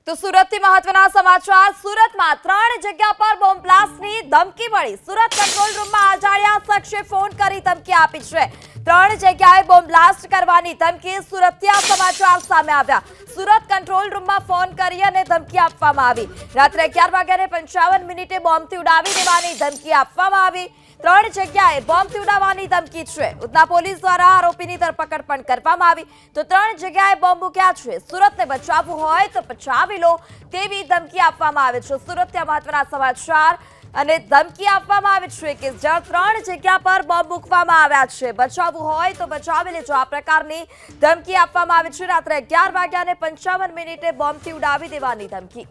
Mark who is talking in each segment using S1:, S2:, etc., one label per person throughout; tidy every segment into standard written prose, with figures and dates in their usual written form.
S1: તો સુરતથી મહત્વના સમાચાર સુરતમાં 3 જગ્યા પર બોમ્બ બ્લાસ્ટની ધમકી મળી સુરત કંટ્રોલ રૂમમાં અજાણ્યા શખ્સે ફોન કરી ધમકી આપી છે 3 જગ્યાએ બોમ્બ બ્લાસ્ટ કરવાની ધમકી સુરતથી આ સમાચાર સામે આવ્યા સુરત કંટ્રોલ રૂમમાં ફોન કરી અને ધમકી આપવામાં આવી રાત્રે 11:55 બોમ્બથી ઉડાવી દેવાની ધમકી આપવામાં આવી 3 જગ્યાએ બોમ્બથી ઉડાવવાની ધમકી છે ઉધના પોલીસ દ્વારા આરોપીની ધરપકડ પણ કરવામાં આવી તો 3 જગ્યાએ બોમ્બ મૂક્યા છે સુરતને બચાવવું હોય તો બચાવી લો તેવી ધમકી આપવામાં આવે છે સુરતથી મહત્વના સમાચાર અને ધમકી આપવામાં આવે છે કે જ્યાં 3 જગ્યા પર બોમ્બ મૂકવામાં આવ્યા છે બચાવવું હોય તો બચાવી લેજો આ પ્રકારની ધમકી આપવામાં આવે છે રાત્રે 11:55 બોમ્બથી ઉડાવી દેવાની ધમકી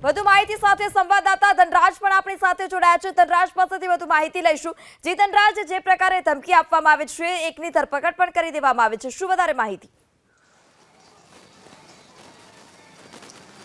S1: વધુ માહિતી સાથે સંવાદદાતા ધનરાજ પણ આપણી સાથે જોડાયા છે ધનરાજ પાસેથી વધુ માહિતી લઈશું જી ધનરાજ જે પ્રકારે ધમકી આપવામાં આવે છે એકની ધરપકડ પણ કરી દેવામાં આવે છે શું વધારે માહિતી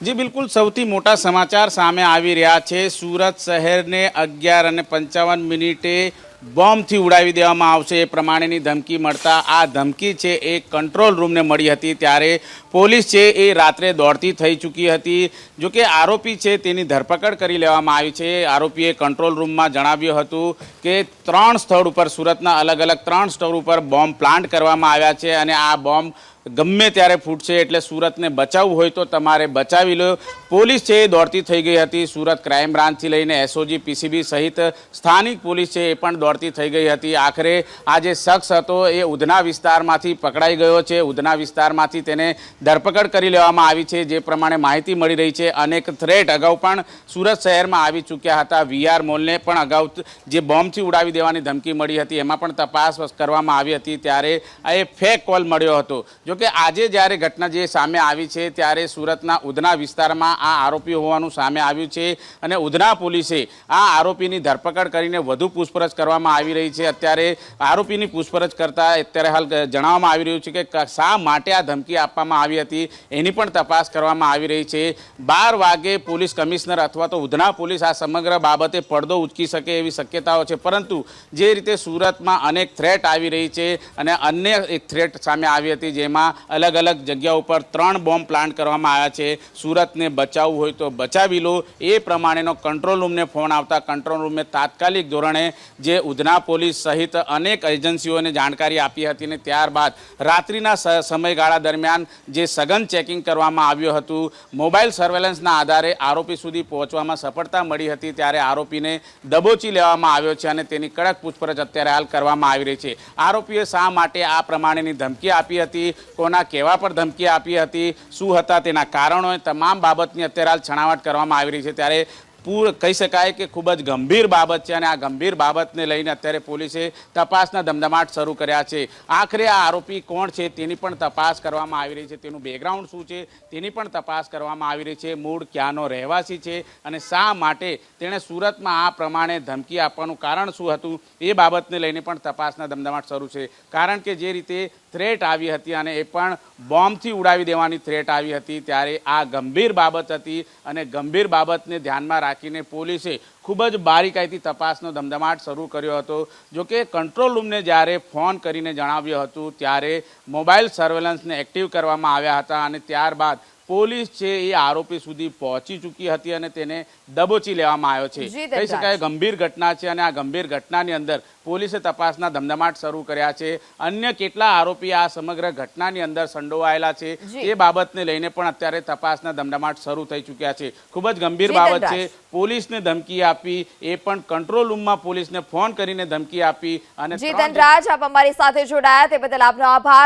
S2: જી બિલકુલ સૌથી મોટા સમાચાર સામે આવી રહ્યા છે સુરત શહેરને 11:55 બોમ્બથી ઉડાવી દેવામાં આવશે એ પ્રમાણેની ધમકી મળતા આ ધમકી છે એ કંટ્રોલ રૂમને મળી હતી ત્યારે પોલીસ છે એ રાત્રે દોડતી થઈ ચૂકી હતી જો કે આરોપી છે તેની ધરપકડ કરી લેવામાં આવી છે આરોપીએ કંટ્રોલ રૂમમાં જણાવ્યું હતું કે 3 સ્થળ ઉપર સુરતના અલગ અલગ 3 સ્થળ ઉપર બોમ્બ પ્લાન્ટ કરવામાં આવ્યા છે અને આ બોમ્બ ગમે ત્યારે ફૂટશે એટલે સુરતને બચાવવું હોય તો તમારે બચાવી લો પોલીસ છે એ દોડતી થઈ ગઈ હતી સુરત ક્રાઇમ બ્રાન્ચથી લઈને એસઓજી પીસીબી સહિત સ્થાનિક પોલીસ છે એ પણ દોડતી થઈ ગઈ હતી આખરે આ જે શખ્સ હતો એ ઉધના વિસ્તારમાંથી પકડાઈ ગયો છે ઉધના વિસ્તારમાંથી તેને ધરપકડ કરી લેવામાં આવી છે જે પ્રમાણે માહિતી મળી રહી છે અનેક થ્રેટ અગાઉ પણ સુરત શહેરમાં આવી ચૂક્યા હતા વીઆર મોલને પણ અગાઉ જે બોમ્બથી ઉડાવી દેવાની ધમકી મળી હતી એમાં પણ તપાસ કરવામાં આવી હતી ત્યારે આ એ ફેક કોલ મળ્યો હતો કે આજે જ્યારે ઘટના જે સામે આવી છે ત્યારે સુરતના ઉધના વિસ્તારમાં આ આરોપી હોવાનું સામે આવ્યું છે અને ઉધના પોલીસે આ આરોપીની ધરપકડ કરીને વધુ પૂછપરછ કરવામાં આવી રહી છે અત્યારે આરોપીની પૂછપરછ કરતા અત્યારે હાલ જણાવવામાં આવી રહ્યું છે કે શા માટે આ ધમકી આપવામાં આવી હતી એની પણ તપાસ કરવામાં આવી રહી છે 12 વાગે પોલીસ કમિશનર અથવા તો ઉધના પોલીસ આ સમગ્ર બાબતે પડદો ઉચકી શકે એવી શક્યતાઓ છે પરંતુ જે રીતે સુરતમાં અનેક થ્રેટ આવી રહી છે અને અન્ય એક થ્રેટ સામે આવી હતી જેમાં અલગ અલગ જગ્યા ઉપર 3 બોમ્બ પ્લાન્ટ કરવામાં આવ્યા છે સુરતને બચાવવું હોય તો બચાવી લો એ પ્રમાણેનો કંટ્રોલ રૂમને ફોન આવતા કંટ્રોલ રૂમે તાત્કાલિક ધોરણે જે ઉધના પોલીસ સહિત અનેક એજન્સીઓને જાણકારી આપી હતી અને ત્યારબાદ રાત્રિના સમયગાળા દરમિયાન જે સઘન ચેકિંગ કરવામાં આવ્યું હતું મોબાઈલ સર્વેલન્સના આધારે આરોપી સુધી પહોંચવામાં સફળતા મળી હતી ત્યારે આરોપીને દબોચી લેવામાં આવ્યો છે અને તેની કડક પૂછપરછ અત્યારે હાલ કરવામાં આવી રહી છે આરોપીએ શા માટે આ પ્રમાણેની ધમકી આપી હતી કોના કેવા પર ધમકી આપી હતી શું હતા તેના કારણો તમામ બાબતની અત્યારે હાલ છણાવટ કરવામાં આવી રહી છે ત્યારે કહી શકાય કે ખૂબ જ ગંભીર બાબત છે અને આ ગંભીર બાબતને લઈને અત્યારે પોલીસે તપાસના ધમધમાટ શરૂ કર્યા છે આખરે આ આરોપી કોણ છે તેની પણ તપાસ કરવામાં આવી રહી છે તેનું બેકગ્રાઉન્ડ શું છે તેની પણ તપાસ કરવામાં આવી રહી છે મૂળ ક્યાંનો રહેવાસી છે અને શા માટે તેણે સુરતમાં આ પ્રમાણે ધમકી આપવાનું કારણ શું હતું એ બાબતને લઈને પણ તપાસના ધમધમાટ શરૂ છે કારણ કે જે રીતે થ્રેટ આવી હતી અને એ પણ બોમ્બથી ઉડાવી દેવાની થ્રેટ આવી હતી ત્યારે આ ગંભીર બાબત હતી અને ગંભીર બાબતને ધ્યાનમાં રાખીને પોલીસે ખૂબ જ બારીકાઈથી તપાસનો ધમધમાટ શરૂ કર્યો હતો જો કે કંટ્રોલ રૂમને જ્યારે ફોન કરીને જણાવ્યું હતું ત્યારે મોબાઈલ સર્વેલન્સને એક્ટિવ કરવામાં આવ્યા હતા અને ત્યારબાદ પોલીસ છે એ આરોપી સુધી પહોંચી ચૂકી હતી અને તેને દબોચી લેવામાં આવ્યો છે કહી શકાય ગંભીર ઘટના છે અને આ ગંભીર ઘટનાની અંદર પોલીસે તપાસના ધમધમાટ શરૂ કર્યા છે અન્ય કેટલા આરોપી આ સમગ્ર ઘટનાની અંદર સંડોવાયેલા છે એ બાબતને લઈને પણ અત્યારે તપાસના ધમધમાટ શરૂ થઈ ચૂક્યા છે ખૂબ જ ગંભીર બાબત છે પોલીસને ધમકી આપી એ પણ કંટ્રોલ રૂમમાં પોલીસને ફોન કરીને ધમકી આપી અને
S1: જી ધનરાજ આપ અમારી સાથે જોડાયા તે બદલ આપનો આભાર